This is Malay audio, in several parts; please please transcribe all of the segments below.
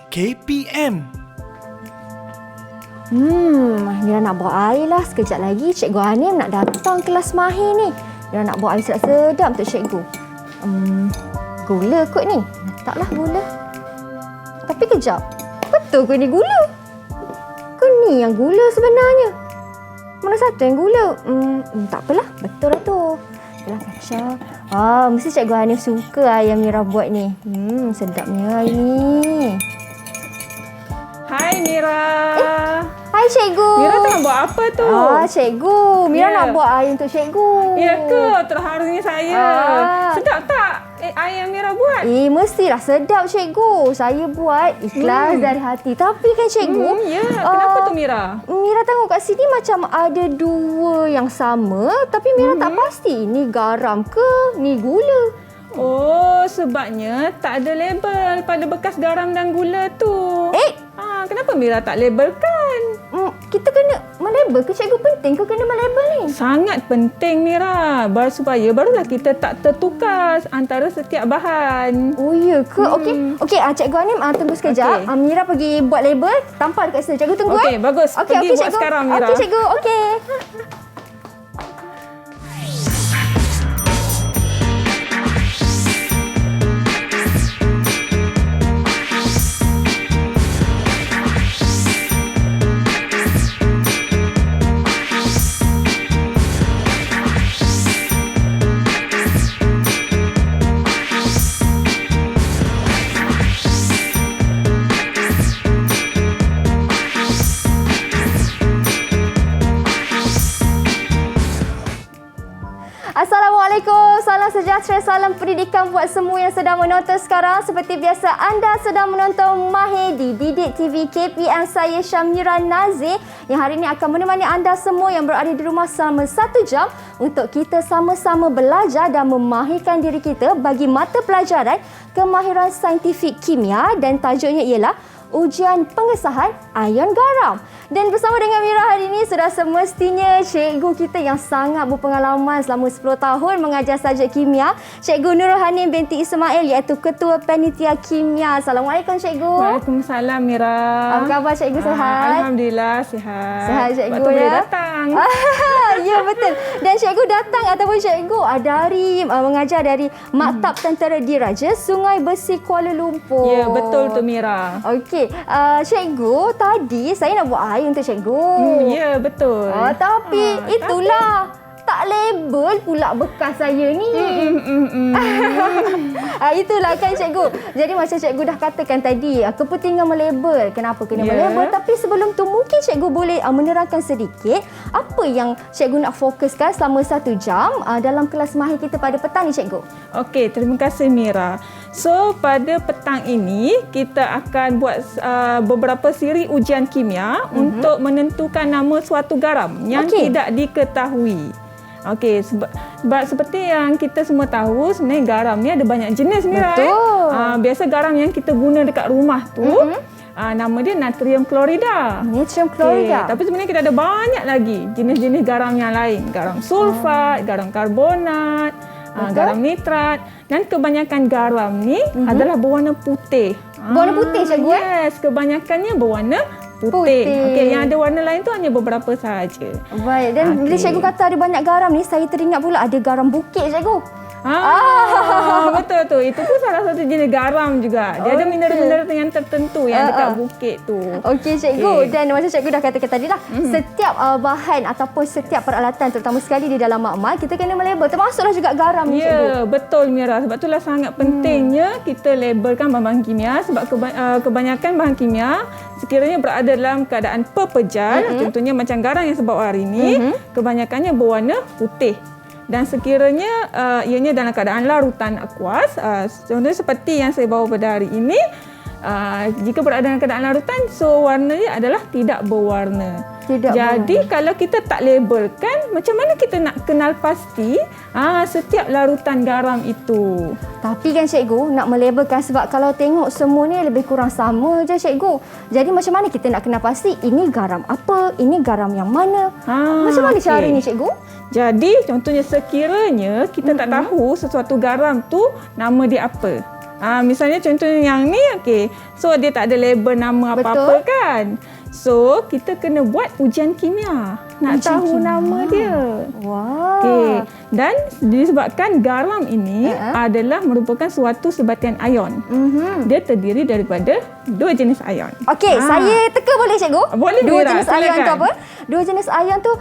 KPM. Mira nak buat air lah. Sekejap lagi Cikgu Hanim nak datang kelas mahir ni. Mira nak buat air sedap-sedap untuk Cikgu. Gula kot ni. Letaklah gula. Tapi kejap. Betul ke ni gula? Ke ni yang gula sebenarnya? Mana satu yang gula? Tak apalah. Betul lah tu. Itulah kacang. Mesti Cikgu Hanim suka air yang Mira buat ni. Sedapnya air ni. Hai Mira. Hai Cikgu. Mira tengah buat apa tu? Cikgu. Mira nak buat air untuk Cikgu. Ya ke? Terharunya saya. Sedap tak air yang Mira buat? Mestilah sedap Cikgu. Saya buat ikhlas dari hati. Tapi kan Cikgu. Kenapa tu Mira? Mira tengok kat sini macam ada dua yang sama. Tapi Mira tak pasti ni garam ke ni gula. Oh, sebabnya tak ada label pada bekas garam dan gula tu. Kenapa Mira tak labelkan? Kita kena melabel ke Cikgu? Penting ke kena melabel ni? Sangat penting Mira. Supaya barulah kita tak tertukar antara setiap bahan. Oh ya ke? Okey, Cikgu Hanim tunggu sekejap. Mira pergi buat label. Tampal dekat situ. Cikgu tunggu. Okey, bagus. Pergi buat sekarang Mira. Okey Cikgu, okey. Assalamualaikum, salam sejahtera, salam pendidikan buat semua yang sedang menonton sekarang. Seperti biasa, anda sedang menonton Mahir di Didik TV KPM. Saya Syamira Nazir yang hari ini akan menemani anda semua yang berada di rumah selama 1 jam untuk kita sama-sama belajar dan memahirkan diri kita bagi mata pelajaran kemahiran saintifik kimia, dan tajuknya ialah Ujian Pengesahan Ion Garam. Dan bersama dengan Mira hari ini sudah semestinya cikgu kita yang sangat berpengalaman selama 10 tahun mengajar subjek kimia, Cikgu Nurul Hanim binti Ismail, iaitu Ketua Panitia Kimia. Assalamualaikum Cikgu. Waalaikumsalam Mira. Apa khabar Cikgu, sihat? Alhamdulillah sihat. Sihat Cikgu Waktu ya. boleh datang. Ya betul. Dan Cikgu datang ataupun Cikgu dari mengajar dari Maktab Tentera Diraja Sungai Besi Kuala Lumpur. Ya betul tu Mira. Okey, Cikgu, tadi saya nak buat air untuk Cikgu. Ya betul. Tapi itulah tak label pula bekas saya ni. Itulah kan Cikgu. Jadi macam Cikgu dah katakan tadi, kepentingan melabel. Kenapa kena melabel? Tapi sebelum tu mungkin Cikgu boleh menerangkan sedikit apa yang Cikgu nak fokuskan selama 1 jam dalam kelas mahir kita pada petang ni Cikgu. Okey, terima kasih Mira. So, pada petang ini kita akan buat beberapa siri ujian kimia untuk menentukan nama suatu garam yang tidak diketahui. Okey, sebab seperti yang kita semua tahu, sebenarnya garam ni ada banyak jenis Mira. Betul. Biasa garam yang kita guna dekat rumah tu nama dia natrium klorida. Natrium klorida. Tapi sebenarnya kita ada banyak lagi jenis-jenis garam yang lain. Garam sulfat, garam karbonat, garam nitrat, dan kebanyakan garam ni adalah berwarna putih. Berwarna putih Cikgu? Yes, kebanyakannya berwarna putih. Okey, yang ada warna lain tu hanya beberapa sahaja. Baik, dan bila Cikgu kata ada banyak garam ni, saya teringat pula ada garam bukit Cikgu. Betul tu. Itu pun salah satu jenis garam juga. Dia ada mineral-mineral yang tertentu yang dekat bukit tu. Okey Cikgu. Dan macam Cikgu dah katakan tadi lah, setiap bahan ataupun setiap peralatan, terutama sekali di dalam makmal, kita kena melabel. Termasuklah juga garam ni Cikgu. Ya, betul Mira. Sebab itulah sangat pentingnya kita labelkan bahan-bahan kimia. Sebab kebanyakan bahan kimia sekiranya berada dalam keadaan pepejal, contohnya macam garam yang saya bawa hari ini, kebanyakannya berwarna putih. Dan sekiranya ianya dalam keadaan larutan akuas, contohnya seperti yang saya bawa pada hari ini, jika berada dalam keadaan larutan, so warnanya adalah tidak berwarna. Jadi kalau kita tak labelkan, macam mana kita nak kenal pasti setiap larutan garam itu? Tapi kan Cikgu, nak melabelkan, sebab kalau tengok semua ni lebih kurang sama je Cikgu. Jadi macam mana kita nak kenal pasti ini garam apa, ini garam yang mana? Macam mana cara ni Cikgu? Jadi contohnya sekiranya kita tak tahu sesuatu garam tu nama dia apa. Misalnya contohnya yang ni, okey. So dia tak ada label nama apa-apa kan. So kita kena buat ujian kimia. Nak tahu nama dia. Wah. Okey. Dan disebabkan garam ini adalah merupakan suatu sebatian ion. Dia terdiri daripada 2 jenis ion. Okey, saya teka boleh cikgu? Boleh, 2 Mira, jenis ion tu silakan. apa? 2 jenis ion tu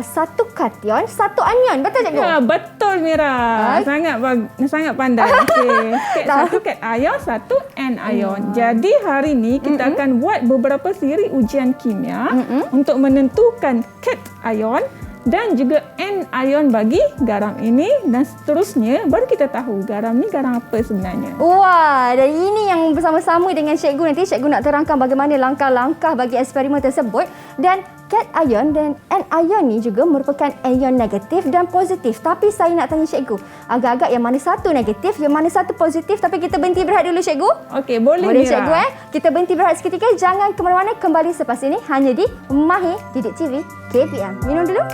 satu kation, satu anion. Betul cikgu? Ya, betul Mira. Sangat pandai. Okey. Satu cat ion, satu anion. Jadi hari ni kita akan buat beberapa siri ujian kimia untuk menentukan cat ion dan juga anion bagi garam ini, dan seterusnya baru kita tahu garam ni garam apa sebenarnya. Wah, dan ini yang bersama-sama dengan cikgu nanti. Cikgu nak terangkan bagaimana langkah-langkah bagi eksperimen tersebut. Dan cat ion dan anion ni juga merupakan ion negatif dan positif. Tapi saya nak tanya cikgu, agak-agak yang mana satu negatif, yang mana satu positif. Tapi kita berhenti berehat dulu cikgu. Okey, boleh Boleh Mira. cikgu Kita berhenti berehat seketika. Jangan ke mana-mana, kembali selepas ini hanya di Mahir Didik TV KPM. Minum dulu.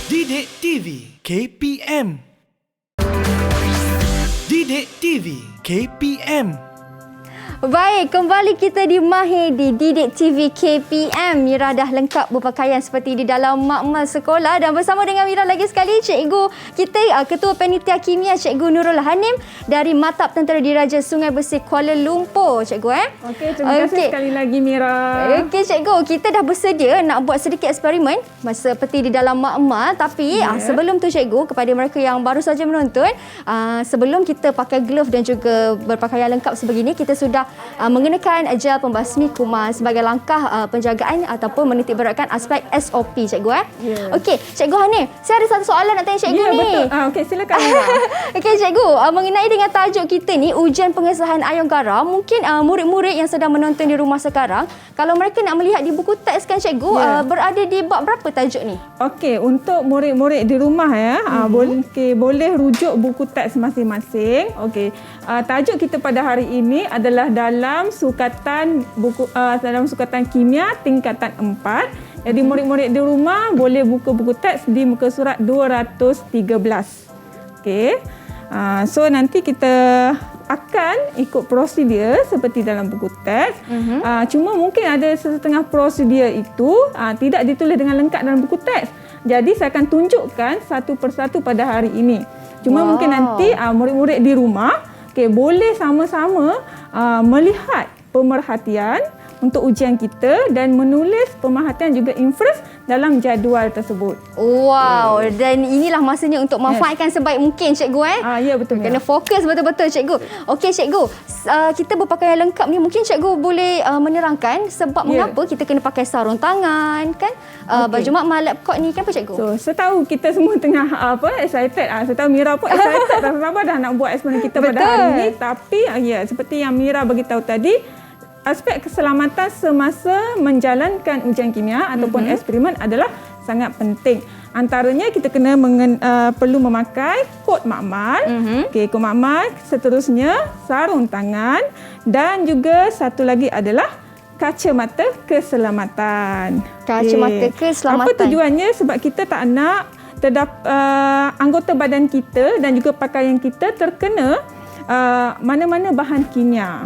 Didik TV KPM. Didik TV KPM. Baik, kembali kita di Mahir di Didik TV KPM. Mira dah lengkap berpakaian seperti di dalam makmal sekolah, dan bersama dengan Mira lagi sekali cikgu kita, Ketua Panitia Kimia Cikgu Nurul Hanim dari Matap Tentera Diraja Sungai Bersih Kuala Lumpur. Cikgu Okey, terima kasih sekali lagi Mira. Okey cikgu, kita dah bersedia nak buat sedikit eksperimen seperti di dalam makmal. Tapi sebelum tu cikgu, kepada mereka yang baru saja menonton, sebelum kita pakai glove dan juga berpakaian lengkap sebegini, kita sudah mengenakan gel pembasmi kuman sebagai langkah penjagaan ataupun menitik beratkan aspek SOP cikgu. Okey, Cikgu Hanim, saya ada satu soalan nak tanya cikgu ni. Ya, betul. Okey, silakan Mira. Okey cikgu, mengenai dengan tajuk kita ni, ujian pengesahan ion garam, mungkin murid-murid yang sedang menonton di rumah sekarang, kalau mereka nak melihat di buku teks kan cikgu, berada di bab berapa tajuk ni? Okey, untuk murid-murid di rumah boleh rujuk buku teks masing-masing. Okey, tajuk kita pada hari ini adalah dalam sukatan kimia tingkatan 4. Jadi murid-murid di rumah boleh buka buku teks di muka surat 213. Okey. So nanti kita akan ikut prosedur seperti dalam buku teks. Cuma mungkin ada setengah prosedur itu tidak ditulis dengan lengkap dalam buku teks. Jadi saya akan tunjukkan satu persatu pada hari ini. Cuma mungkin nanti murid-murid di rumah boleh sama-sama melihat pemerhatian untuk ujian kita dan menulis pemerhatian juga inference dalam jadual tersebut. Wow, dan inilah masanya untuk manfaatkan sebaik mungkin cikgu. Ya, betul. Kena fokus betul-betul cikgu. Okey cikgu, kita berpakaian lengkap ni, mungkin cikgu boleh menerangkan sebab mengapa kita kena pakai sarung tangan kan? Baju makmal, lab coat ni kenapa cikgu? So, setahu kita semua tengah excited. Setahu Mira pun excited dah sabar dah nak buat eksperimen kita pada hari ini. Tapi seperti yang Mira beritahu tadi, aspek keselamatan semasa menjalankan ujian kimia ataupun eksperimen adalah sangat penting. Antaranya kita kena perlu memakai kod makmal, kod makmal, seterusnya sarung tangan, dan juga satu lagi adalah kacamata keselamatan. Kacamata keselamatan. Apa tujuannya? Sebab kita tak nak anggota badan kita dan juga pakaian kita terkena mana-mana bahan kimia.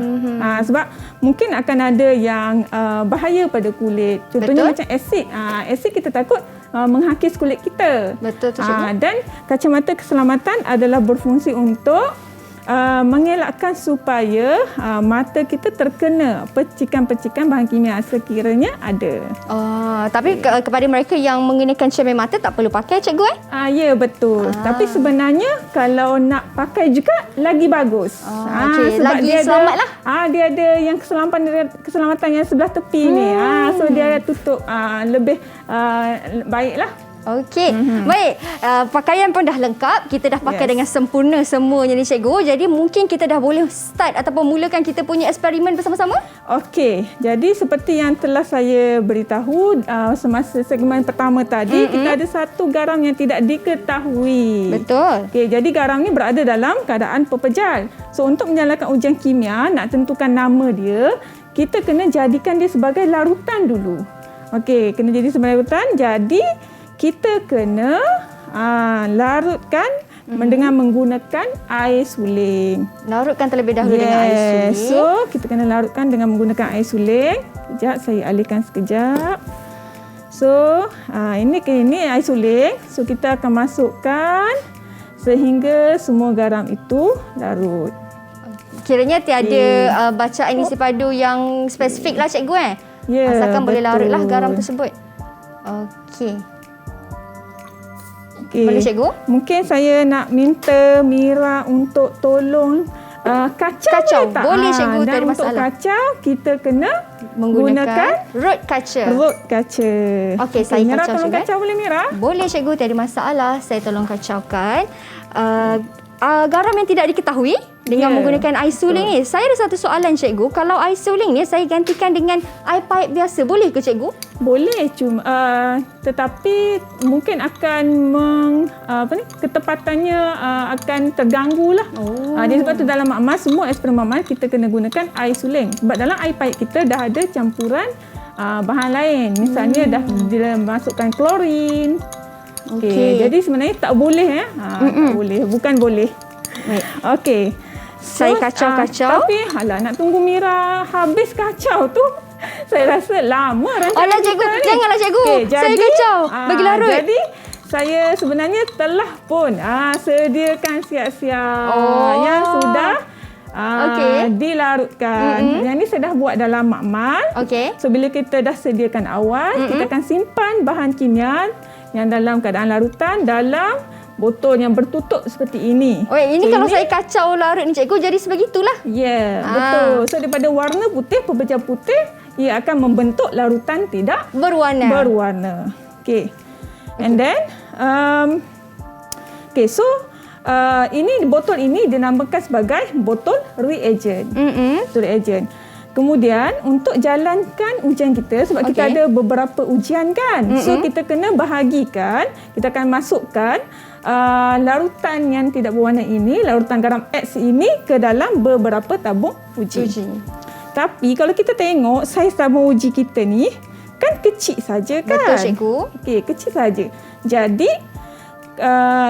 Sebab mungkin akan ada yang bahaya pada kulit. Contohnya macam asid. Asid kita takut menghakis kulit kita. Betul tu cikgu. Dan kacamata keselamatan adalah berfungsi untuk mengelakkan supaya mata kita terkena percikan-percikan bahan kimia sekiranya ada. Tapi kepada mereka yang mengenakan cermin mata tak perlu pakai cikgu Ya, betul. Tapi sebenarnya kalau nak pakai juga lagi bagus. Okey, sebab lagi dia selamatlah. Dia ada yang keselamatan yang sebelah tepi ni. So dia tutup lebih baiklah. Okey. Baik, pakaian pun dah lengkap. Kita dah pakai dengan sempurna semuanya ni cikgu. Jadi mungkin kita dah boleh start ataupun mulakan kita punya eksperimen bersama-sama? Okey, jadi seperti yang telah saya beritahu semasa segmen pertama tadi, kita ada satu garam yang tidak diketahui. Betul. Okey, jadi garam ni berada dalam keadaan pepejal. So untuk menyalakan ujian kimia, nak tentukan nama dia, kita kena jadikan dia sebagai larutan dulu. Okey, kena jadi sebagai larutan. Jadi kita kena larutkan dengan menggunakan air suling. Larutkan terlebih dahulu dengan air suling. So, kita kena larutkan dengan menggunakan air suling. Sekejap, saya alihkan sekejap. So, ini air suling. So, kita akan masukkan sehingga semua garam itu larut. Kiranya tiada bacaan isi padu yang spesifik lah cikgu Ya, asalkan boleh betul. larutlah garam tersebut. Okey. Okay. Boleh cikgu? Mungkin saya nak minta Mira untuk tolong kacau tak? Boleh cikgu, tak dan ada untuk masalah. kacau kita kena Menggunakan rod kaca. rod kaca. Okey, saya Mira kacau tolong juga. kacau boleh Mira? Boleh cikgu, tiada masalah. Saya tolong kacaukan. Garam yang tidak diketahui dengan menggunakan air suling ni. Saya ada satu soalan cikgu. Kalau air suling ni saya gantikan dengan air paip biasa, boleh ke cikgu? Boleh, cuma tetapi mungkin akan ketepatannya akan terganggu lah. Jadi sebab tu dalam makmal semua eksperimen makmal kita kena gunakan air suling. Sebab dalam air paip kita dah ada campuran bahan lain. Misalnya dah dimasukkan klorin. Okey, jadi sebenarnya tak boleh tak boleh, bukan boleh. Baik. Okey. Saya kacau-kacau. Tapi nak tunggu Mira habis kacau tu. Saya rasa lama rancangan Alah cikgu, kita ni. janganlah cikgu. Okey, Saya kacau. Bagi larut. Jadi saya sebenarnya telah pun sediakan siap-siap yang sudah dilarutkan. Yang ni saya dah buat dalam makmal. Okey. So bila kita dah sediakan awal, kita akan simpan bahan kimia yang dalam keadaan larutan dalam botol yang bertutup seperti ini. Oh, ini kalau saya kacau larut ni cikgu jadi sebegitulah. Ya, betul. So daripada warna putih, pepejal putih, ia akan membentuk larutan tidak berwarna. Okey. And then so ini botol ini dinamakan sebagai botol reagent. So reagent. Kemudian untuk jalankan ujian kita, sebab kita ada beberapa ujian kan. So kita kena bahagikan, kita akan masukkan larutan yang tidak berwarna ini, larutan garam X ini ke dalam beberapa tabung uji. Tapi kalau kita tengok saiz tabung uji kita ni kan kecil saja kan. Betul cikgu. Okey, kecil saja. Jadi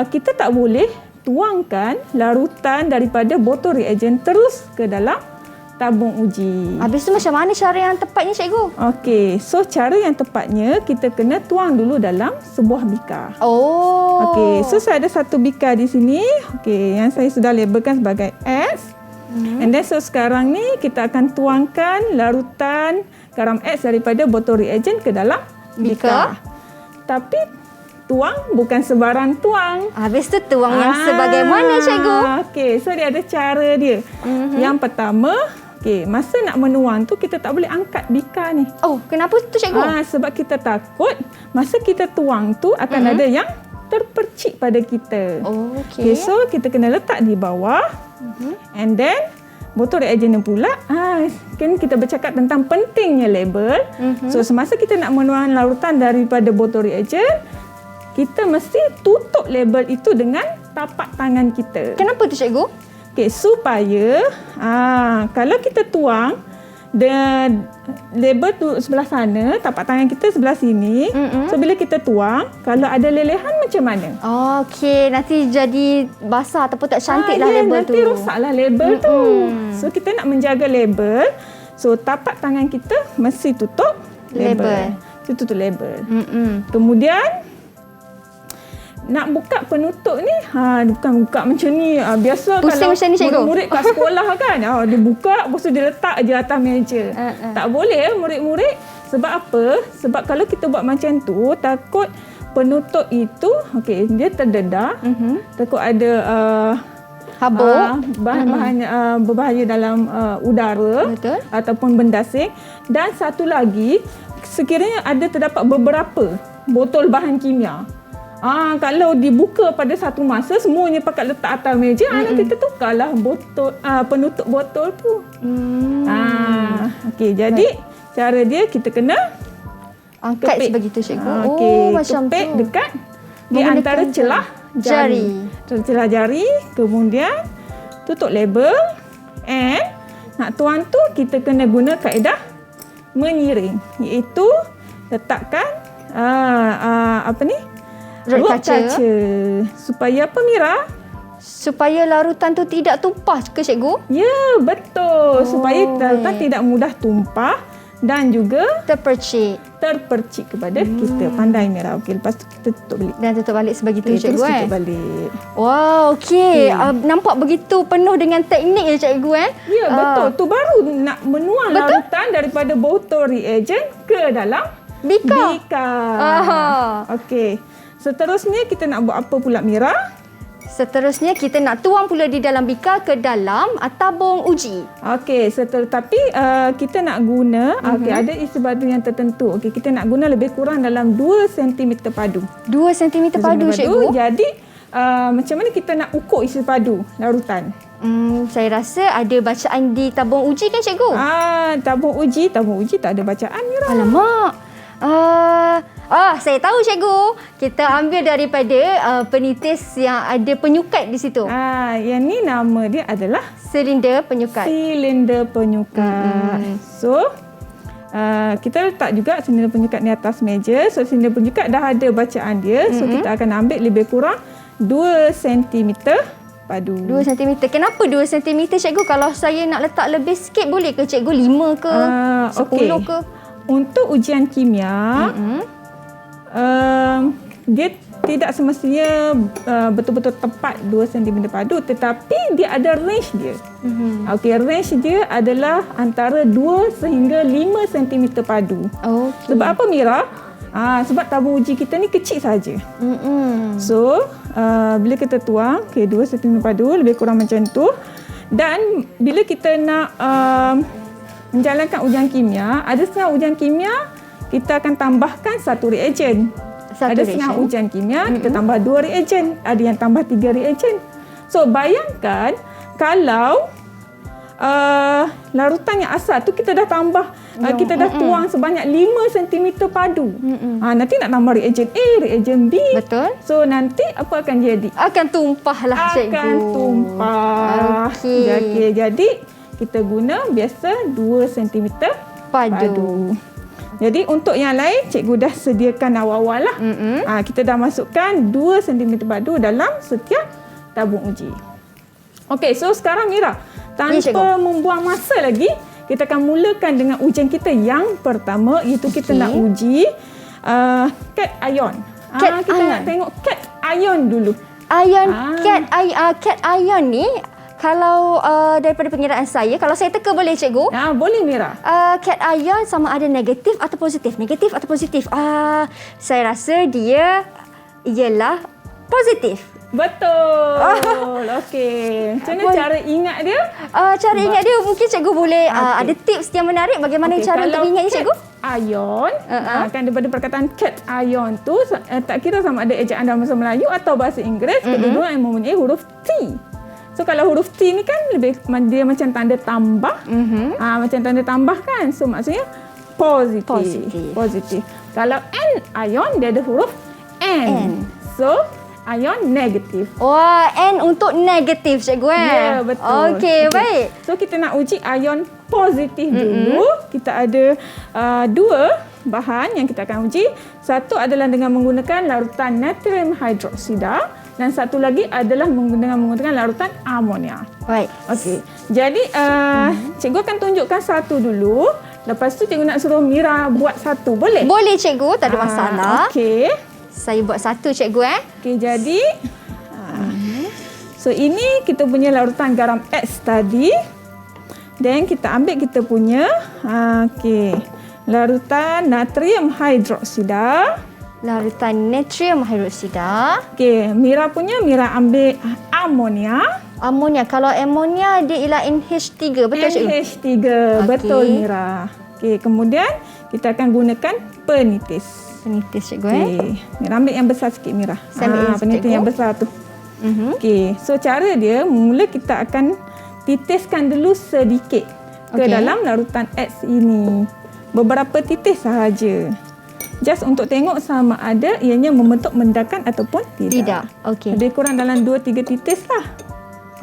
kita tak boleh tuangkan larutan daripada botol reagent terus ke dalam tabung uji. Habis tu macam mana cara yang tepatnya cikgu? Okey, so cara yang tepatnya kita kena tuang dulu dalam sebuah bikar. Okey, so saya ada satu bikar di sini. Okey, yang saya sudah labelkan sebagai S. And then so sekarang ni kita akan tuangkan larutan garam X daripada botol reagent ke dalam bikar. Tapi tuang bukan sebarang tuang. Habis tu tuang yang sebagaimana cikgu? Okey, so dia ada cara dia. Yang pertama, masa nak menuang tu kita tak boleh angkat bikar ni. Oh, kenapa tu cikgu? Sebab kita takut masa kita tuang tu akan ada yang terpercik pada kita. Okey. So kita kena letak di bawah. And then botol reagent ni pula, kan kita bercakap tentang pentingnya label. So semasa kita nak menuang larutan daripada botol reagent, kita mesti tutup label itu dengan tapak tangan kita. Kenapa tu cikgu? Okey, supaya kalau kita tuang dan label tu sebelah sana, tapak tangan kita sebelah sini. So bila kita tuang, kalau ada lelehan macam mana? Okey, nanti jadi basah ataupun tak cantik lah label tu. Nanti rosaklah label tu. So kita nak menjaga label. So tapak tangan kita mesti tutup label. Tutup label. Kemudian nak buka penutup ni, bukan buka macam ni. Biasa pusing kalau macam ni, cikgu. murid-murid kat sekolah kan, dia buka, lepas tu dia letak je atas meja. Tak boleh murid-murid. Sebab apa? Sebab kalau kita buat macam tu, takut penutup itu, dia terdedah. Takut ada habuk, bahan-bahan berbahaya dalam udara. Betul. Ataupun bendasing. Dan satu lagi, sekiranya ada terdapat beberapa botol bahan kimia, Kalau dibuka pada satu masa semuanya pakat letak atas meja, nanti tertukarlah botol penutup botol tu. Okey, jadi cara dia kita kena Angkat sebegitu cikgu. Macam kepit tu. dekat di Menggunakan antara celah jari. Celah jari, kemudian tutup label and nak tuang tu kita kena guna kaedah menyiring, iaitu letakkan Rod rod kaca. supaya apa Mira? Supaya larutan tu tidak tumpah ke cikgu? Ya, betul. Supaya larutan tidak mudah tumpah dan juga Terpercik. terpercik kepada kita. Pandai Mira. Okey, lepas tu kita tutup balik. Dan tutup balik sebegitu cikgu. Terus tutup balik. Wow, okey. Nampak begitu penuh dengan teknik ya cikgu Ya, betul. Tu baru nak menuang larutan daripada botol reagent ke dalam bika. Okey. Seterusnya kita nak buat apa pula Mira? Seterusnya kita nak tuang pula di dalam bika ke dalam tabung uji. Okey, tapi kita nak guna ada isi padu yang tertentu. Okey, kita nak guna lebih kurang dalam 2 cm padu. 2 cm padu cikgu. Jadi macam mana kita nak ukur isi padu larutan? Saya rasa ada bacaan di tabung uji kan cikgu? Tabung uji tak ada bacaan Mira. Alamak. Saya tahu cikgu. Kita ambil daripada penitis yang ada penyukat di situ. Yang ni nama dia adalah Silinder penyukat. silinder penyukat. So, kita letak juga silinder penyukat di atas meja. So, silinder penyukat dah ada bacaan dia. So, kita akan ambil lebih kurang 2 cm padu. 2 cm. Kenapa 2 cm cikgu? Kalau saya nak letak lebih sikit boleh ke cikgu? 5 ke? 10 ke? Untuk ujian kimia, dia tidak semestinya betul-betul tepat 2 cm padu, tetapi dia ada range dia. Okey, range dia adalah antara 2 sehingga 5 cm padu. Okay. Sebab apa Mira? Sebab tabung uji kita ni kecil saja. So, bila kita tuang, 2 cm padu lebih kurang macam tu. Dan bila kita nak menjalankan ujian kimia, ada setengah ujian kimia kita akan tambahkan satu reagen. Ada setengah ujian kimia kita tambah 2 reagen, ada yang tambah 3 reagen. So bayangkan kalau larutan yang asal tu kita dah tambah, kita dah tuang sebanyak 5 cm padu. Nanti nak tambah reagen A, reagen B. Betul. So nanti apa akan jadi? Akan tumpah lah cikgu. Akan tumpah. Okey, jadi kita guna biasa 2 cm padu. Jadi untuk yang lain cikgu dah sediakan awal-awal lah. Kita dah masukkan 2 cm padu dalam setiap tabung uji. Okey, so sekarang Mira, tanpa membuang masa lagi, kita akan mulakan dengan ujian kita yang pertama, iaitu kita nak uji cat ion. Kita nak tengok cat ion dulu. Cat ion ni kalau daripada pengiraan saya, kalau saya teka boleh cikgu? Boleh Mira. Cat ion sama ada negatif atau positif. Negatif atau positif? Saya rasa dia ialah positif. Betul. Okey. Macam mana cara ingat dia? Cara ingat dia mungkin cikgu boleh ada tips yang menarik bagaimana cara untuk ingatnya cikgu? Ion, kan daripada perkataan cat ion tu tak kira sama ada ejaan dalam bahasa Melayu atau bahasa Inggeris, kedua-dua yang mempunyai huruf T. So kalau huruf T ni kan dia macam tanda tambah. Macam tanda tambah kan. So maksudnya positif. Kalau N ion dia ada huruf N. So ion negatif. Wah, N untuk negatif cikgu Ya, betul. Okey, baik. So kita nak uji ion positif dulu. Kita ada 2 bahan yang kita akan uji. Satu adalah dengan menggunakan larutan natrium hidroksida dan satu lagi adalah menggunakan larutan amonia. Baik. Okey. Jadi cikgu akan tunjukkan satu dulu. Lepas tu cikgu nak suruh Mira buat satu. Boleh? Boleh cikgu, tak ada masalah. Okey. Saya buat satu cikgu Okey, jadi so ini kita punya larutan garam X tadi. Dan kita ambil kita punya larutan natrium hidroksida. Larutan natrium hidroksida. Okey, Mira ambil amonia. Amonia. Kalau amonia dia ialah NH3, betul cikgu? NH3, betul Mira. Okey, kemudian kita akan gunakan penitis. Penitis cikgu Okey. Mira ambil yang besar sikit Mira. Saya ambil yang penitis cikgu. yang besar tu. Okey. So cara dia mula kita akan titiskan dulu sedikit ke Okey. dalam larutan X ini. Beberapa titis sahaja. Just untuk tengok sama ada ianya membentuk mendakan ataupun tidak. Tidak. Okey. Lebih kurang dalam 2-3 titis lah.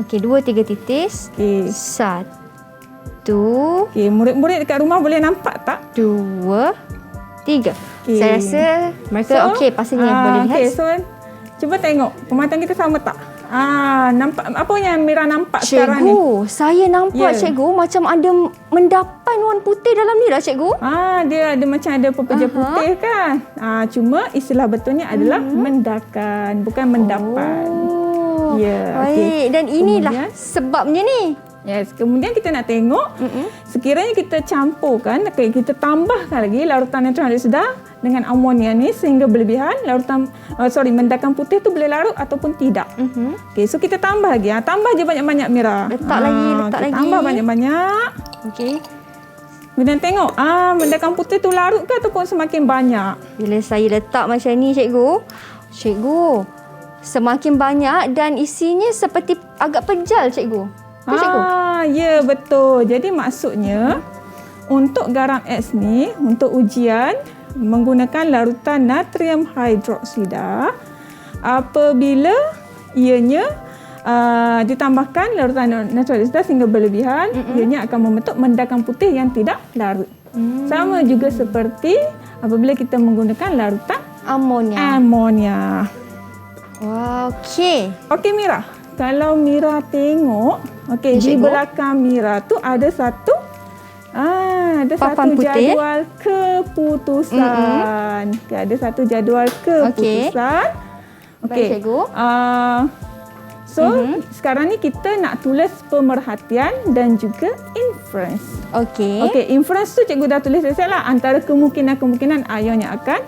Okey, 2-3 titis. Okey. 1, Okey, murid-murid dekat rumah boleh nampak tak? 2, 3. Okey. Saya rasa mereka okey pastinya boleh lihat. Okey, so cuba tengok pengamatan kita sama tak? Nampak apa yang Mira nampak sekarang ni? Cikgu, saya nampak Ya. cikgu macam ada mendapan warna putih dalam ni lah cikgu. Dia ada macam ada pepeja putih kan? Cuma istilah betulnya adalah mendakan, bukan mendapan. Oh, Ya, baik. okey. Dan inilah Kemudian? sebabnya ni. Yes, kemudian kita nak tengok sekiranya kita campurkan, kita tambahkan lagi larutan nitron hidroksida dengan amonia ni sehingga berlebihan, mendakan putih tu boleh larut ataupun tidak. Okey, so kita tambah lagi. Tambah je banyak-banyak Mira. Letak lagi. Tambah banyak-banyak. Okey. Kemudian tengok, mendakan putih tu larut ke ataupun semakin banyak? Bila saya letak macam ni cikgu, semakin banyak dan isinya seperti agak pejal cikgu. Betul cikgu? Ya betul. Jadi maksudnya untuk garam X ni untuk ujian menggunakan larutan natrium hidroksida apabila ianya ditambahkan larutan natrium hidroksida sehingga berlebihan, ianya akan membentuk mendakan putih yang tidak larut. Sama juga seperti apabila kita menggunakan larutan amonia. Wah, okey. Okey Mira, kalau Mira tengok, okey, di Cikgu. belakang Mira tu ada satu Papan putih. jadual keputusan. Okay, ada satu jadual keputusan. Baik, cikgu. So, sekarang ni kita nak tulis pemerhatian dan juga inference. Okey. Okey, inference tu cikgu dah tulis selesai lah antara kemungkinan-kemungkinan ion yang akan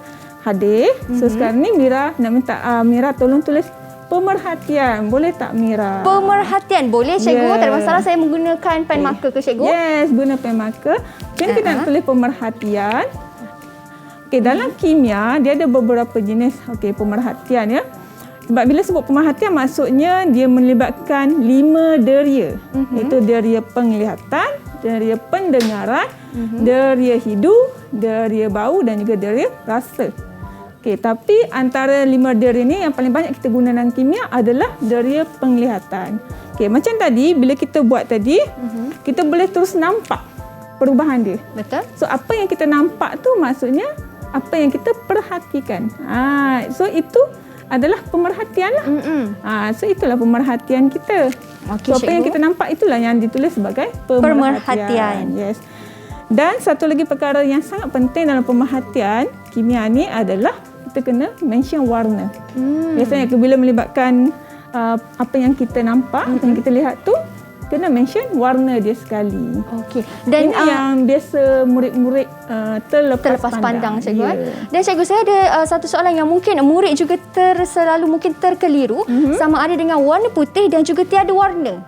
hadir. So, sekarang ni Mira nak minta Mira tolong tulis pemerhatian. Boleh tak Mira? Pemerhatian boleh cikgu. Ya. Tak ada masalah saya menggunakan pen marker ke cikgu? Yes, guna pen marker. Jadi kita nak tulis pemerhatian. Okey, dalam kimia dia ada beberapa jenis pemerhatian ya. Sebab bila sebut pemerhatian maksudnya dia melibatkan 5 deria. Iaitu deria penglihatan, deria pendengaran, deria hidu, deria bau dan juga deria rasa. Okey, tapi antara 5 deria ni yang paling banyak kita guna dalam kimia adalah deria penglihatan. Okey, macam tadi bila kita buat tadi, kita boleh terus nampak perubahan dia. Betul. So apa yang kita nampak tu maksudnya apa yang kita perhatikan. So itu adalah pemerhatian lah. So itulah pemerhatian kita. Okey, So apa yang cikgu. kita nampak itulah yang ditulis sebagai Pemerhatian. Yes. Dan satu lagi perkara yang sangat penting dalam pemerhatian kimia ni adalah kita kena mention warna. Biasanya bila melibatkan apa yang kita nampak, apa yang kita lihat tu, kena mention warna dia sekali. Okey. Dan Ini yang biasa murid-murid terlepas pandang cikgu. Ya. Dan cikgu saya ada satu soalan yang mungkin murid juga selalu mungkin terkeliru sama ada dengan warna putih dan juga tiada warna.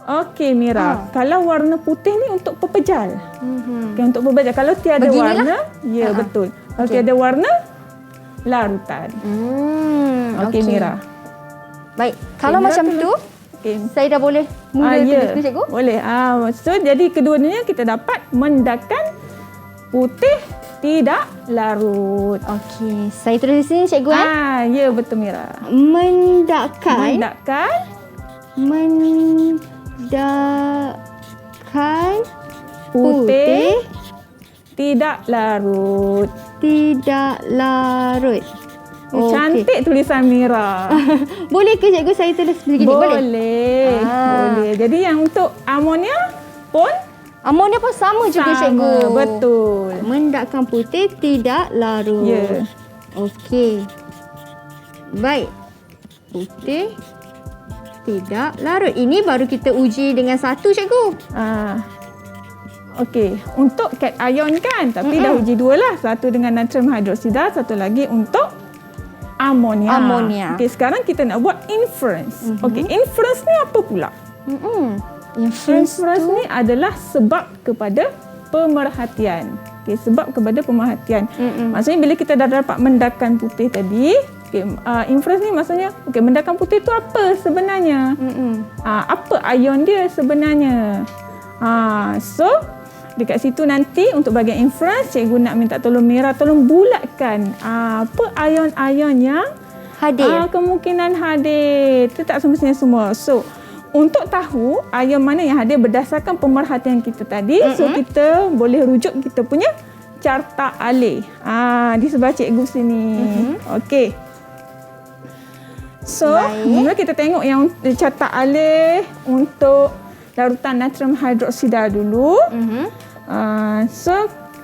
Okey Mira, kalau warna putih ni untuk pepejal. Okay, untuk pepejal. Kalau tiada Beginilah? warna, ya betul. Kalau tiada warna, larutan. Okey Mira. Baik, kalau Mira macam tulis. tu Okey. saya dah boleh mula tulis ke cikgu? Boleh. So jadi kedua-duanya kita dapat mendakan putih tidak larut. Okey, saya tulis di sini cikgu. Ya betul Mira. Mendakan Putih tidak larut. tidak larut. Okey. Cantik tulisan Mira. Boleh ke cikgu saya tulis begini? Boleh. Boleh. Jadi yang untuk amonia pun Amonia pun sama juga cikgu. Betul. Mendakan putih tidak larut. Ya. Okey. Baik. Putih tidak larut. Ini baru kita uji dengan satu cikgu. Okey, untuk cat ion kan, tapi dah uji dua lah. Satu dengan natrium hidroksida, satu lagi untuk amonia. Okey, sekarang kita nak buat inference. Okey, inference ni apa pula? Inference Inference ni adalah sebab kepada pemerhatian. sebab kepada pemerhatian. Maksudnya bila kita dah dapat mendakan putih tadi, inference ni maksudnya mendakan putih tu apa sebenarnya? Apa ion dia sebenarnya? So dekat situ nanti untuk bahagian inference, cikgu nak minta tolong Mira tolong bulatkan apa ion-ion yang Hadir. kemungkinan hadir. Itu tak semestinya semua. So untuk tahu ion mana yang hadir berdasarkan pemerhatian kita tadi, so kita boleh rujuk kita punya carta alih. Di sebelah cikgu sini. Okey. So, mula kita tengok yang carta alih untuk larutan natrium hidroksida dulu. So,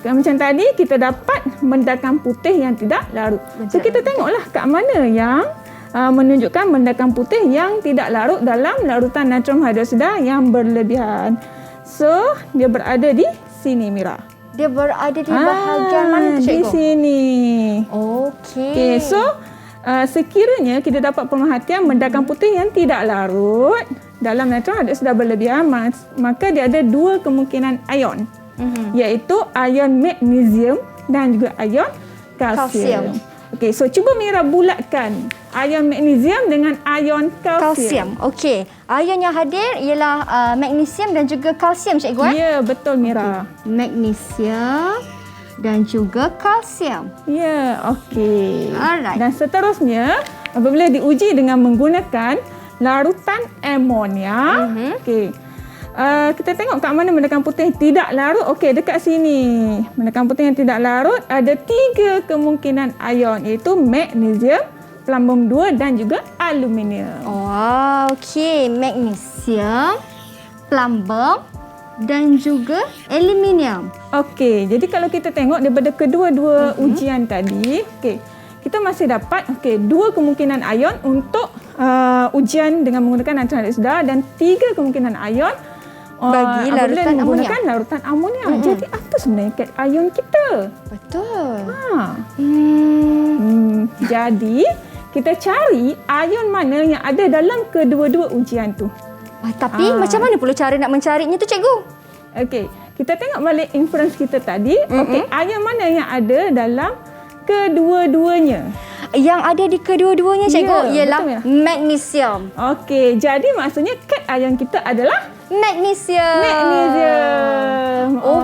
macam tadi kita dapat mendakan putih yang tidak larut. So, kita tengoklah kat mana yang menunjukkan mendakan putih yang tidak larut dalam larutan natrium hidroksida yang berlebihan. So, dia berada di sini, Mira. Dia berada di bahagian mana tu, cikgu? Di sini. Okey. So, sekiranya kita dapat pemerhatian mendakan putih yang tidak larut dalam natrium hidroksida berlebihan, maka dia ada dua kemungkinan ion, iaitu ion magnesium dan juga ion kalsium. Okey, so cuba Mira bulatkan ion magnesium dengan ion kalsium. Okey. Ion yang hadir ialah magnesium dan juga kalsium, cikgu. Ya, betul Mira. Magnesium dan juga kalsium. Ya, okey. Alright. Dan seterusnya, apabila diuji dengan menggunakan larutan amonia, okey. Kita tengok kat mana mendakan putih tidak larut. Okey, dekat sini. Mendakan putih yang tidak larut ada 3 kemungkinan ion, iaitu magnesium, plumbum 2 dan juga aluminium. Okey. Magnesium, plumbum dan juga aluminium. Okey, jadi kalau kita tengok daripada kedua-dua ujian tadi, okey, kita masih dapat 2 kemungkinan ion untuk ujian dengan menggunakan natrium hidroksida dan 3 kemungkinan ion bagi larutan menggunakan amonia. larutan amonia. Jadi apa sebenarnya kat ion kita? Betul. Jadi kita cari ion mana yang ada dalam kedua-dua ujian tu. Tapi macam mana pula cara nak mencarinya tu, cikgu? Okey, kita tengok balik inference kita tadi. Okey, ion mana yang ada dalam kedua-duanya? Yang ada di kedua-duanya, cikgu, ialah betul, magnesium. Okey, jadi maksudnya kat ion kita adalah Magnesium.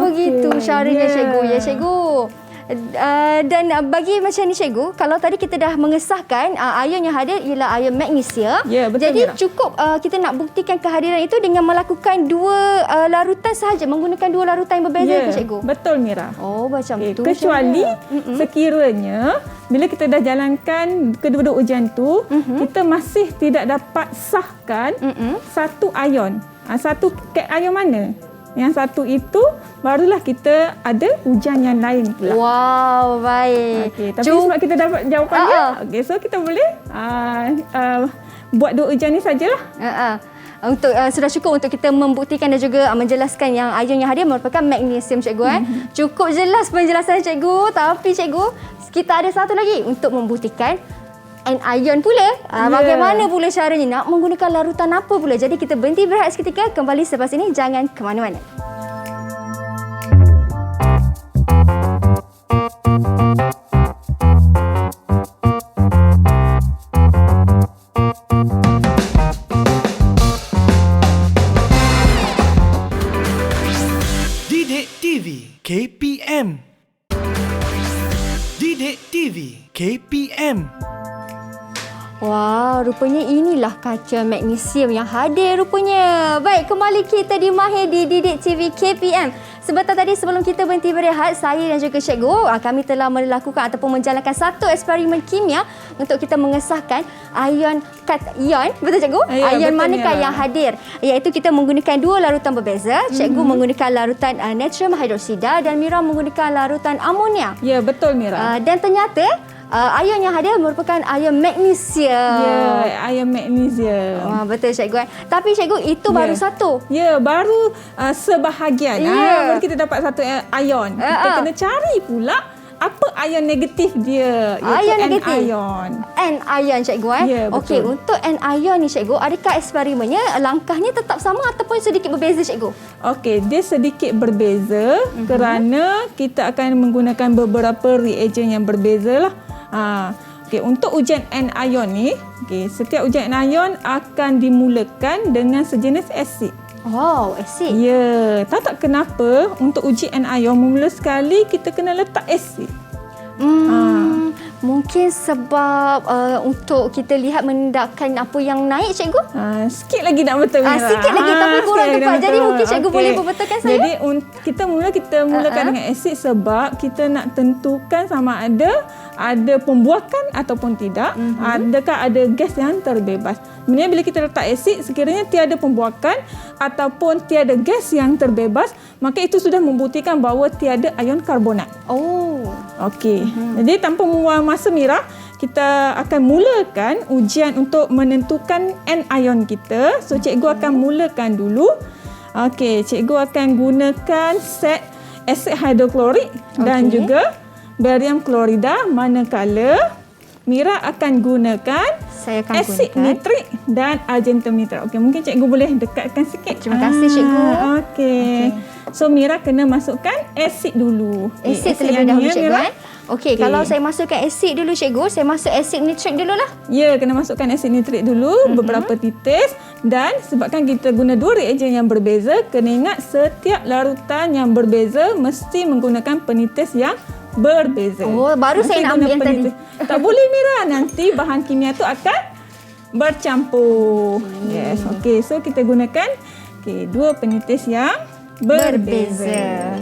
Begitu caranya, cikgu. Ya, cikgu. Dan bagi macam ni, cikgu, kalau tadi kita dah mengesahkan ion yang hadir ialah ion magnesium. Ya, betul, jadi Mira. cukup kita nak buktikan kehadiran itu dengan melakukan 2 larutan sahaja, menggunakan 2 larutan yang berbeza ke, cikgu? Betul, Mira. Macam tu. Kecuali sekiranya bila kita dah jalankan kedua-dua ujian tu, kita masih tidak dapat sahkan satu ion. Satu ion mana? Yang satu itu barulah kita ada ujian yang lain pula. Wow, baik. Okey, tapi sebab kita dapat jawapan dia, okey, so kita boleh buat 2 ujian ni sajalah. Untuk sudah cukup untuk kita membuktikan dan juga menjelaskan yang ion yang hadir merupakan magnesium, cikgu. Cukup jelas penjelasan cikgu, tapi cikgu, kita ada satu lagi untuk membuktikan ion pula. Bagaimana pula caranya, nak menggunakan larutan apa pula. Jadi kita berhenti berehat seketika, kembali selepas ini, jangan ke mana-mana. Didik TV KPM. Didik TV KPM. Wah, rupanya inilah kaca magnesium yang hadir rupanya. Baik, kembali kita di Mahir di Didik TV KPM. Sebentar tadi sebelum kita berhenti berehat, saya dan juga cikgu, kami telah melakukan ataupun menjalankan satu eksperimen kimia untuk kita mengesahkan ion, betul cikgu? Ya, ion betul, manakah Mira. yang hadir? Iaitu kita menggunakan 2 larutan berbeza. Cikgu menggunakan larutan natrium hidroksida dan Mira menggunakan larutan amonia. Ya, betul, Mira. Dan ternyata ion yang hadir merupakan ion magnesium. Ya, ion magnesium. Betul, cikgu. Tapi cikgu, itu baru satu. Ya, baru sebahagian. Ya. Baru kita dapat satu ion. Kita kena cari pula apa ion negatif dia? Ion negatif. Anion. Anion cikgu Ya, betul. Okey, untuk anion ni cikgu, adakah eksperimennya langkahnya tetap sama ataupun sedikit berbeza cikgu? Okey, dia sedikit berbeza kerana kita akan menggunakan beberapa reagen yang berbeza lah. Okey, untuk ujian anion ni, setiap ujian anion akan dimulakan dengan sejenis asid. Wow, asid. Ya, tahu tak kenapa untuk uji anion mula sekali kita kena letak asid? Mungkin sebab untuk kita lihat menandakan apa yang naik cikgu? Sikit lagi nak betul Mira. Sikit lagi tapi kurang sikit tepat. lagi Jadi betul. mungkin cikgu boleh membetulkan saya? Jadi kita mulakan dengan asid sebab kita nak tentukan sama ada pembuakan ataupun tidak. Adakah ada gas yang terbebas. Sebenarnya bila kita letak asid, sekiranya tiada pembuakan ataupun tiada gas yang terbebas, maka itu sudah membuktikan bahawa tiada ion karbonat. Oh. Okey. Jadi tanpa membuang masa Mira, kita akan mulakan ujian untuk menentukan anion kita. So cikgu akan mulakan dulu. Okey, cikgu akan gunakan set asid hidroklorik dan juga barium klorida, manakala Mira akan gunakan Saya akan asid gunakan nitrik dan argentum nitrat. Okey, mungkin cikgu boleh dekatkan sikit. Terima kasih, cikgu. Okey. So Mira kena masukkan asid dulu. Asid Asid terlebih yang dahulu ni, cikgu. Mira. Okey, kalau saya masukkan asid dulu cikgu, saya masuk asid nitrik dululah. Ya, kena masukkan asid nitrik dulu beberapa titis, dan sebabkan kita guna dua reagen yang berbeza, kena ingat setiap larutan yang berbeza mesti menggunakan penitis yang berbeza. Oh, baru Mesti saya nak guna ambil yang tadi. penitis. Tak boleh Mira, nanti bahan kimia tu akan bercampur. Yes, okey. So kita gunakan dua penitis yang berbeza.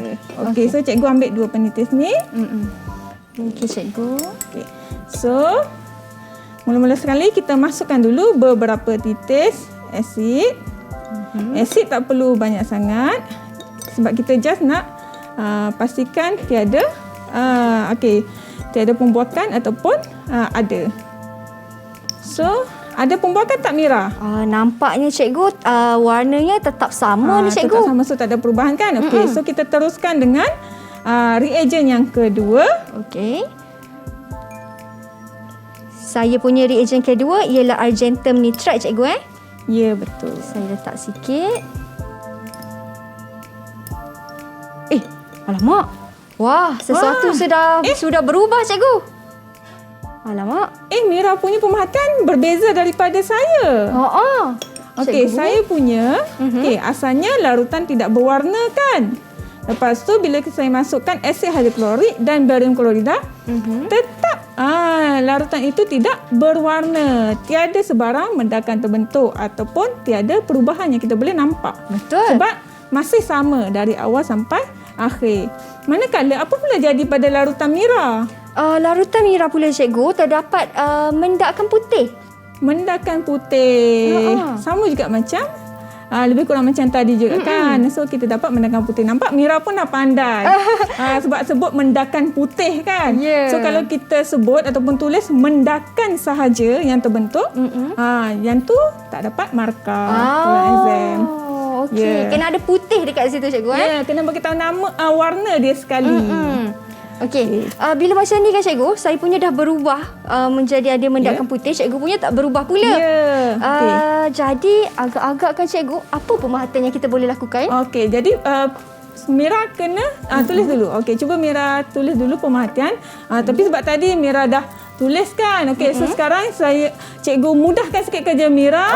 Okey, so cikgu ambil dua penitis ni. Okey cikgu. Okay. So, mula-mula sekali kita masukkan dulu beberapa titis asid. Asid tak perlu banyak sangat sebab kita just nak pastikan tiada tiada pembuakan ataupun ada. So, ada pembuakan tak Mira? Nampaknya cikgu warnanya tetap sama ni cikgu. Tetap sama, so tak ada perubahan kan? Okey, so kita teruskan dengan reagen yang kedua. Okey. Saya punya reagen kedua ialah argentum nitrat cikgu Ya, betul. Saya letak sikit. Alamak. Wah, sesuatu sudah berubah cikgu. Alamak. Mira punya pemerhatian berbeza daripada saya. Okey, saya punya asalnya larutan tidak berwarna kan. Lepas tu bila saya masukkan asid hidroklorik dan barium klorida, tetap larutan itu tidak berwarna. Tiada sebarang mendakan terbentuk ataupun tiada perubahan yang kita boleh nampak. Betul. Sebab masih sama dari awal sampai akhir. Manakala apa pula jadi pada larutan Mira? Larutan Mira pula cikgu terdapat mendakan putih. Mendakan putih. Sama juga macam lebih kurang macam tadi juga kan. So kita dapat mendakan putih. Nampak Mira pun dah pandai. Sebab sebut mendakan putih kan. So kalau kita sebut ataupun tulis mendakan sahaja yang terbentuk, yang tu tak dapat markah dalam exam. Okey. Kena ada putih dekat situ cikgu kena bagi tahu nama warna dia sekali. Okey. Bila macam ni kan cikgu, saya punya dah berubah menjadi ada mendakan putih. Cikgu punya tak berubah pula. Jadi agak-agak kan cikgu, apa pemerhatian yang kita boleh lakukan? Okey, jadi Mira kena tulis dulu. Okey, cuba Mira tulis dulu pemerhatian. Tapi sebab tadi Mira dah tulis kan. Okey, so sekarang cikgu mudahkan sikit kerja Mira.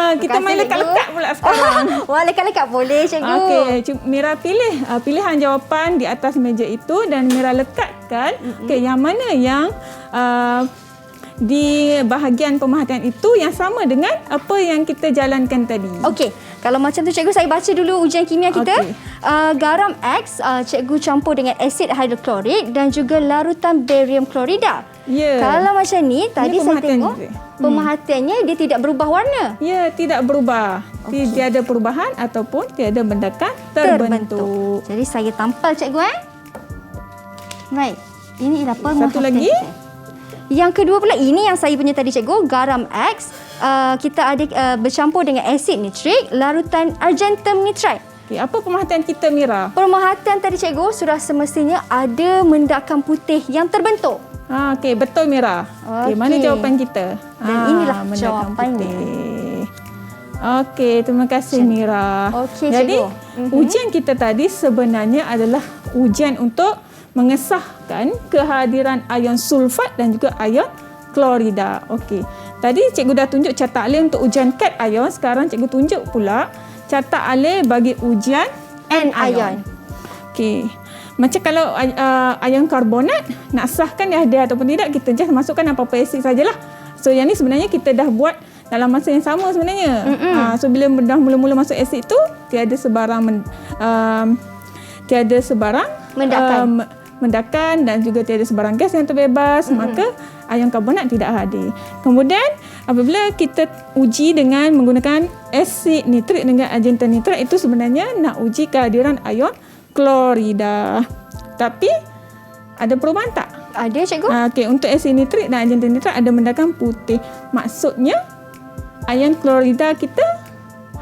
Kita main lekat-lekat pula sekarang. Wah, lekat-lekat boleh cikgu. Okey, Mira pilih pilihan jawapan di atas meja itu dan Mira lekatkan yang mana yang di bahagian pemerhatian itu yang sama dengan apa yang kita jalankan tadi. Okey, kalau macam tu cikgu, saya baca dulu ujian kimia kita. Garam X cikgu campur dengan asid hidroklorik dan juga larutan barium klorida. Kalau macam ni, tadi saya tengok pemerhatiannya dia tidak berubah warna. Tidak berubah. Tiada perubahan ataupun tiada mendakan terbentuk. Jadi saya tampal cikgu Baik. Ini ialah pemerhatian. Satu lagi. Yang kedua pula, ini yang saya punya tadi cikgu, garam X kita ada bercampur dengan asid nitrik, larutan argentum nitrat. Okey, apa pemerhatian kita, Mira? Pemerhatian tadi cikgu sudah semestinya ada mendakan putih yang terbentuk. Okey, betul, Mira. Okey, mana Okey. jawapan kita? Dan inilah mendakan jawapannya. putih. Okey, terima kasih, Mira. Okey, Jadi, cikgu. ujian kita tadi sebenarnya adalah ujian untuk mengesahkan kehadiran ion sulfat dan juga ion klorida. Okey. Tadi cikgu dah tunjuk carta alih untuk ujian cation. Sekarang cikgu tunjuk pula carta alih bagi ujian anion. Okey. Macam kalau ion karbonat nak sahkan dia ada ataupun tidak, kita just masukkan apa-apa asid sajalah. So yang ni sebenarnya kita dah buat dalam masa yang sama sebenarnya. So bila dah mula-mula masuk asid tu tiada sebarang mendakan dan juga tiada sebarang gas yang terbebas, maka ion karbonat tidak hadir. Kemudian apabila kita uji dengan menggunakan asid nitrik dengan argentan nitrat, itu sebenarnya nak uji kehadiran ion klorida. Tapi ada perubahan tak? Ada cikgu? Okey, untuk asid nitrik dan argentan nitrat ada mendakan putih. Maksudnya ion klorida kita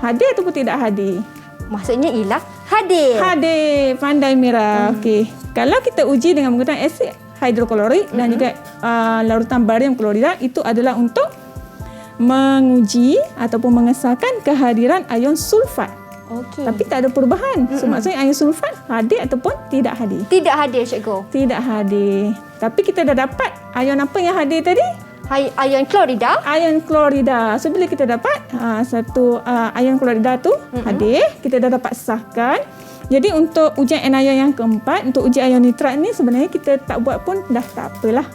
hadir ataupun tidak hadir? Maksudnya ialah hadir. Hadir. Pandai, Mira. Okey. Kalau kita uji dengan menggunakan asid hidroklorik dan juga larutan barium klorida, itu adalah untuk menguji ataupun mengesahkan kehadiran ion sulfat. Okey. Tapi tak ada perubahan. So maksudnya ion sulfat hadir ataupun tidak hadir? Tidak hadir cikgu. Tidak hadir. Tapi kita dah dapat ion apa yang hadir tadi? Ion klorida. Ion klorida. So bila kita dapat satu ion klorida tu hadir, kita dah dapat sahkan. Jadi untuk ujian anion yang keempat, untuk uji ion nitrat ni sebenarnya kita tak buat pun dah tak apalah.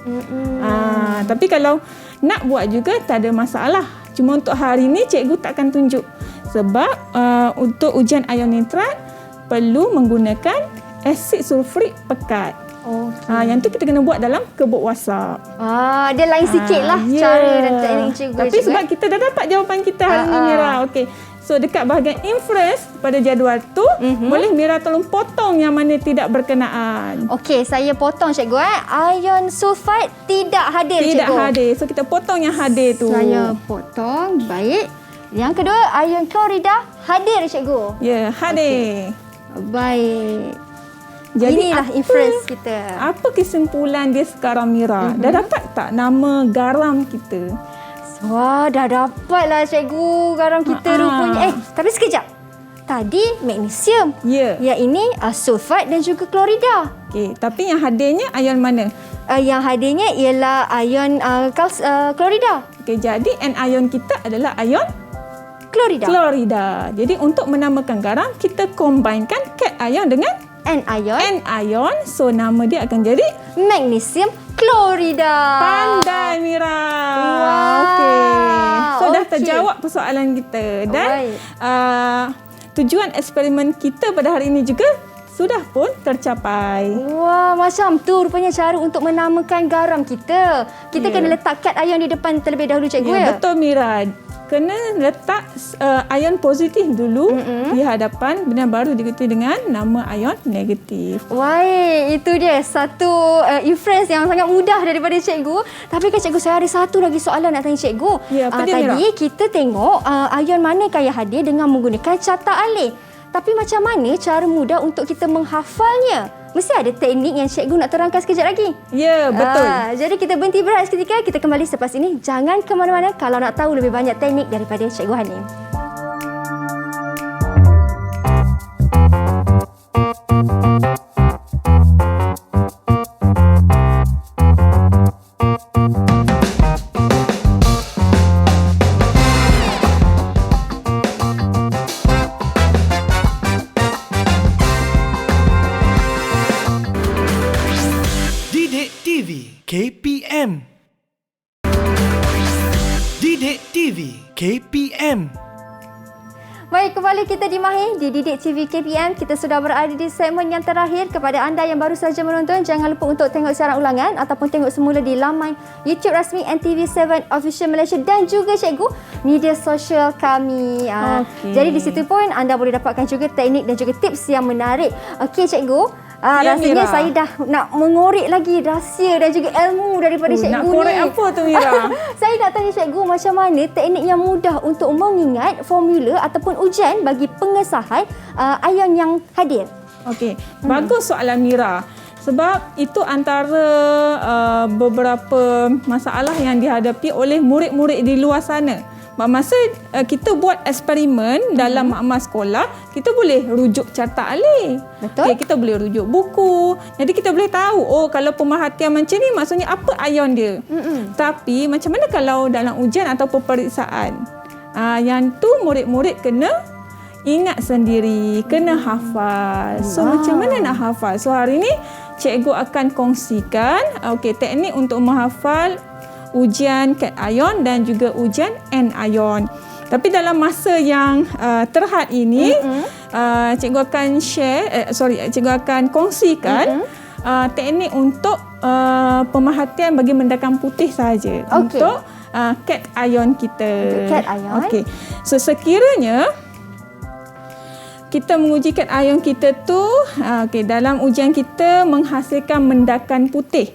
Tapi kalau nak buat juga tak ada masalah. Cuma untuk hari ni cikgu takkan tunjuk. Sebab untuk ujian ion nitrat perlu menggunakan asid sulfurik pekat. Yang tu kita kena buat dalam kebut wasap. Dia lain sikit lah cara dan teknik cikgu. Tapi sebab kita dah dapat jawapan kita hari ni, Mira. Okey. So dekat bahagian inference pada jadual tu, boleh Mira tolong potong yang mana tidak berkenaan. Okey, saya potong cikgu. Ion sulfat tidak hadir Tidak cikgu. hadir. So kita potong yang hadir tu. Saya potong. Baik. Yang kedua, ion klorida hadir cikgu. Ya, hadir. Baik. Jadi inilah inference kita. Apa kesimpulan dia sekarang, Mira? Dah dapat tak nama garam kita? Wah, dah dapat lah cikgu garam kita rupanya. Tapi sekejap. Tadi magnesium. Ya. Yang ini sulfat dan juga klorida. Okey, tapi yang hadirnya ion mana? Yang hadirnya ialah ion klorida. Okey, jadi anion kita adalah ion Klorida. klorida. Jadi untuk menamakan garam, kita combinekan cation dengan Anion. anion. So nama dia akan jadi Magnesium klorida. pandai, Mira. Wow. Okey. So dah Okey. terjawab persoalan kita dan Alright. tujuan eksperimen kita pada hari ini juga sudah pun tercapai. Wah, macam tu rupanya cara untuk menamakan garam kita. Kita Ya. kena letak kad ion di depan terlebih dahulu cikgu ya. Betul, Mira. Kena letak ion positif dulu di hadapan, kemudian baru diikuti dengan nama ion negatif. Wah, itu dia satu inference yang sangat mudah daripada cikgu. Tapi kan cikgu, saya ada satu lagi soalan nak tanya cikgu. Ya, apa dia, tadi Mira? kita tengok ion manakah yang hadir dengan menggunakan carta alih. Tapi macam mana cara mudah untuk kita menghafalnya? Mesti ada teknik yang cikgu nak terangkan sekejap lagi. Ya, betul. Jadi kita berhenti berehat seketika. Kita kembali selepas ini. Jangan ke mana-mana kalau nak tahu lebih banyak teknik daripada Cikgu Hanim. Didik TV KPM. Didik TV KPM. Baik, kembali kita di Mahir di Didik TV KPM. Kita sudah berada di segmen yang terakhir. Kepada anda yang baru saja menonton, jangan lupa untuk tengok siaran ulangan ataupun tengok semula di laman YouTube rasmi NTV7 Official Malaysia dan juga cikgu media sosial kami. Okey. Jadi di situ pun anda boleh dapatkan juga teknik dan juga tips yang menarik. Okey cikgu, Ya, rasanya Mira. saya dah nak mengorek lagi rahsia dan juga ilmu daripada cikgu Nak ni. korek apa tu, Mira? Saya nak tanya cikgu macam mana teknik yang mudah untuk mengingat formula ataupun ujian bagi pengesahan ion yang hadir. Okey, bagus soalan Mira. Sebab itu antara beberapa masalah yang dihadapi oleh murid-murid di luar sana. Masa kita buat eksperimen dalam makmal sekolah, kita boleh rujuk carta alih. Betul. Okay, kita boleh rujuk buku. Jadi kita boleh tahu, kalau pemerhatian macam ni maksudnya apa ion dia. Tapi macam mana kalau dalam ujian atau peperiksaan? Yang tu murid-murid kena ingat sendiri, kena hafal. So macam mana nak hafal? So hari ni cikgu akan kongsikan teknik untuk menghafal ujian cat ion dan juga ujian anion. Tapi dalam masa yang terhad ini, cikgu akan cikgu akan kongsikan teknik untuk pemerhatian bagi mendakan putih sahaja. Untuk cat ion kita. Cat ion. Okey. So sekiranya kita menguji cat ion kita tu, dalam ujian kita menghasilkan mendakan putih.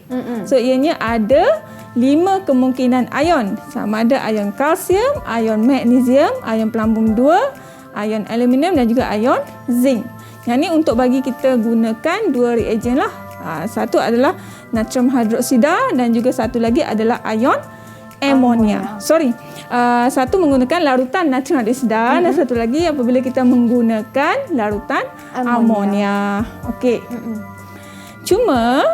So ianya ada 5 kemungkinan ion. Sama ada ion kalsium, ion magnesium, ion pelambung 2, ion aluminium dan juga ion zinc. Yang ni untuk bagi kita gunakan 2 reagen lah. Satu adalah natrium hidroksida dan juga satu lagi adalah ion amonia. Satu menggunakan larutan natrium hidroksida dan satu lagi apabila kita menggunakan larutan amonia. Okey. Cuma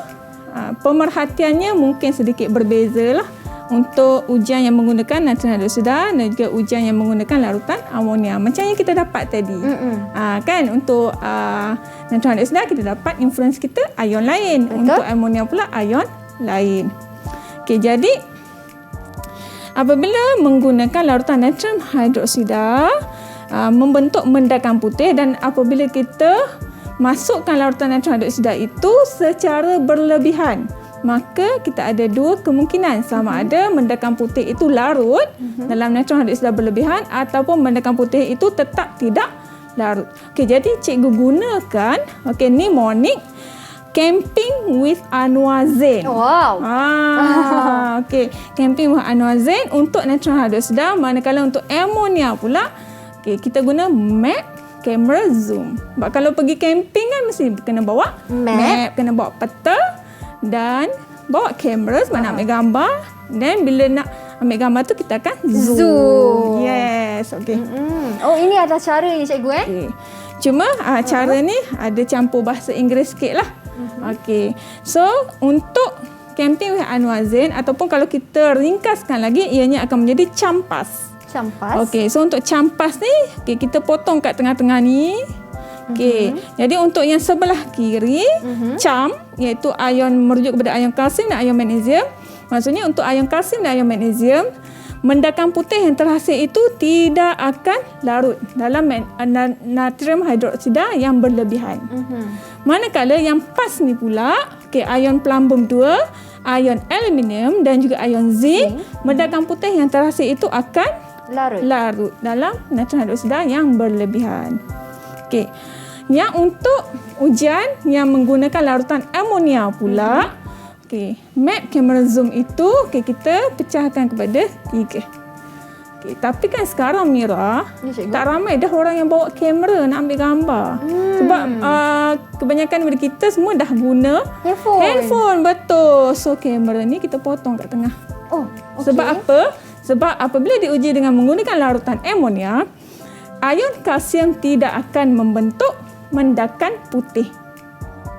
pemerhatiannya mungkin sedikit berbeza lah untuk ujian yang menggunakan natrium hidroksida dan juga ujian yang menggunakan larutan amonia. Macam yang kita dapat tadi. Kan untuk natrium hidroksida kita dapat inference kita ion lain. Betul. Untuk amonia pula ion lain. Okey, jadi apabila menggunakan larutan natrium hidroksida membentuk mendakan putih, dan apabila kita masukkan larutan natrium hidroksida itu secara berlebihan, maka kita ada 2 kemungkinan. Sama ada mendakan putih itu larut dalam natrium hidroksida berlebihan ataupun mendakan putih itu tetap tidak larut. Okey, jadi cikgu gunakan mnemonic camping with anuazen. Wow. Okey, camping with anuazen untuk natrium hidroksida, manakala untuk amonia pula kita guna map, kamera, zoom. Sebab kalau pergi camping kan mesti kena bawa map, kena bawa peta dan bawa kamera sebab nak ambil gambar. Dan bila nak ambil gambar tu kita akan zoom. Yes, okey. Oh, ini adalah cara ni cikgu Okay. Cuma cara ni ada campur bahasa Inggeris sikit lah. Okey. So untuk camping with anuazen ataupun kalau kita ringkaskan lagi, ianya akan menjadi campas. Campas. Okey, so untuk campas ni kita potong kat tengah-tengah ni. Okey. Jadi untuk yang sebelah kiri, cam iaitu ion merujuk kepada ion kalsium dan ion magnesium. Maksudnya untuk ion kalsium dan ion magnesium, mendakan putih yang terhasil itu tidak akan larut dalam natrium hidroksida yang berlebihan. Manakala yang pas ni pula, ion pelambung 2, ion aluminium dan juga ion zinc, mendakan putih yang terhasil itu akan larut dalam natrium hidroksida yang berlebihan. Okey. Yang untuk ujian yang menggunakan larutan amonia pula, map, kamera, zoom itu kita pecahkan kepada 3. Tapi kan sekarang Mira, tak ramai dah orang yang bawa kamera nak ambil gambar. Sebab kebanyakan daripada kita semua dah guna handphone. Betul. So kamera ni kita potong kat tengah. Sebab apa? Sebab apabila diuji dengan menggunakan larutan amonia, ion kalsium tidak akan membentuk mendakan putih.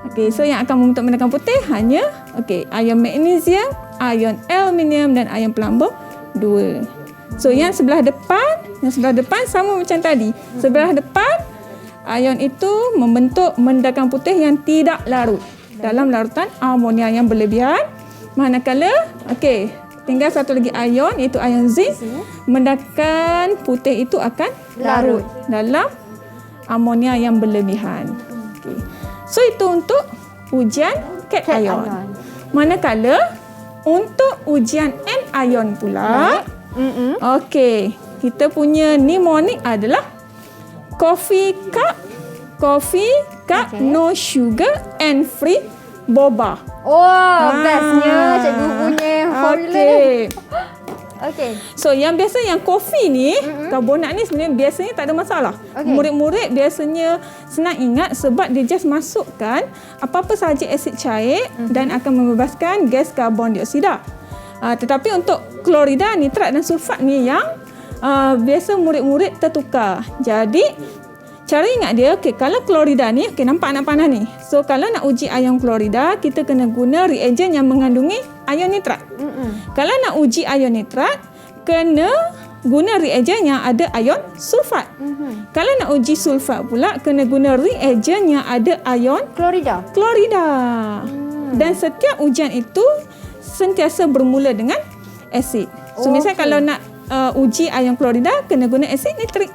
Okey, so yang akan membentuk mendakan putih hanya ion magnesium, ion aluminium dan ion pelambung 2. So yang sebelah depan sama macam tadi. Sebelah depan ion itu membentuk mendakan putih yang tidak larut dalam larutan amonia yang berlebihan. Manakala tinggal satu lagi ion iaitu ion zinc, mendakan putih itu akan larut dalam amonia yang berlebihan. So itu untuk ujian cat ion. Manakala untuk ujian anion pula, kita punya mnemonic adalah coffee cup, coffee cup, Okey. no sugar and free boba. Bestnya cikgu punya formula ni. Okey. Okey. So yang biasa yang kopi ni, karbonat ni sebenarnya biasanya tak ada masalah. Okey. Murid-murid biasanya senang ingat sebab dia just masukkan apa-apa sahaja asid cair dan akan membebaskan gas karbon dioksida. Tetapi untuk klorida, nitrat dan sulfat ni yang biasa murid-murid tertukar. Jadi cara ingat dia, kalau klorida ni, nampak anak panah ni. So kalau nak uji ion klorida, kita kena guna reagen yang mengandungi ion nitrat. Kalau nak uji ion nitrat, kena guna reagen yang ada ion sulfat. Kalau nak uji sulfat pula, kena guna reagen yang ada ion Klorida. Dan setiap ujian itu sentiasa bermula dengan asid. So misalnya kalau nak uji ion klorida, kena guna asid nitrik.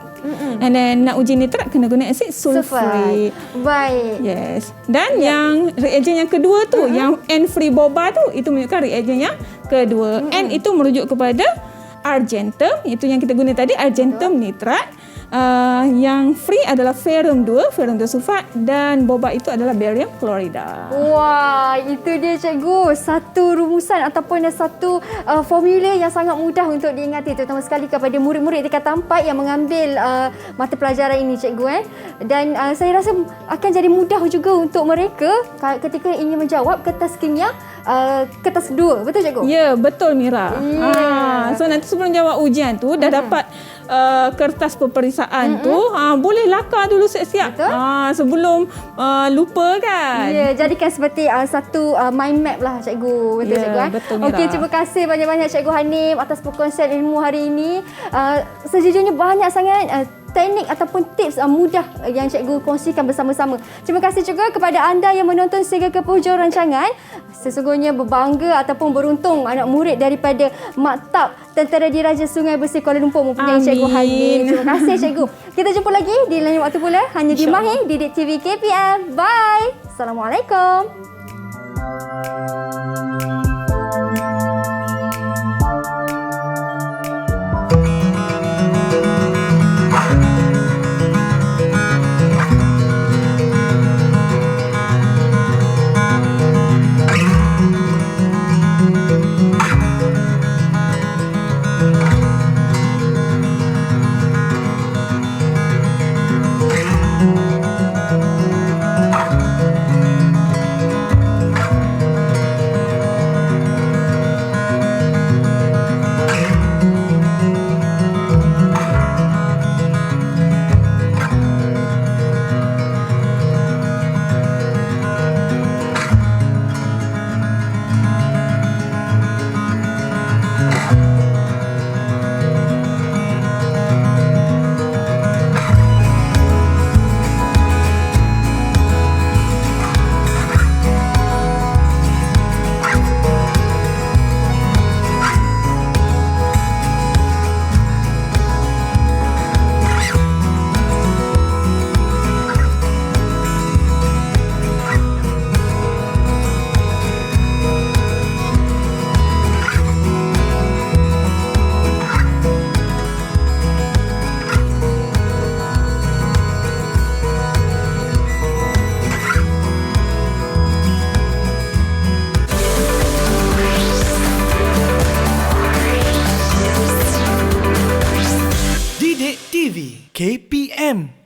And then nak uji nitrat, kena guna asid sulfurik. Baik. Yes. Dan yang reagen yang kedua tu, yang N-free boba tu, itu menunjukkan reagen yang kedua. N itu merujuk kepada argentum, itu yang kita guna tadi, argentum nitrat. Yang free adalah ferrum 2 sulfat, dan boba itu adalah barium klorida. Wah, itu dia cikgu. Satu rumusan ataupun satu formula yang sangat mudah untuk diingati, terutama sekali kepada murid-murid tingkatan 4 yang mengambil mata pelajaran ini cikgu. Dan saya rasa akan jadi mudah juga untuk mereka ketika ingin menjawab kertas kimia kertas kedua. Betul cikgu? Ya, betul Mira. So nanti sebelum jawab ujian tu dah dapat kertas peperiksaan tu, boleh lakar dulu siap-siap. Sebelum lupa kan. Ya, jadikan seperti satu mind map lah cikgu. Betul cikgu. Betul, Mira. Okey, terima kasih banyak-banyak cikgu Hanim atas perkongsian ilmu hari ini. Sejujurnya banyak sangat teknik ataupun tips mudah yang cikgu kongsikan bersama-sama. Terima kasih juga kepada anda yang menonton sehingga ke penghujung rancangan. Sesungguhnya berbangga ataupun beruntung anak murid daripada Maktab Tentera Diraja Sungai Besi Kuala Lumpur mempunyai cikgu Hanim. Terima kasih cikgu. Kita jumpa lagi di lain waktu pula hanya di Mahir Didik TV KPM. Bye. Assalamualaikum. Didik TV KPM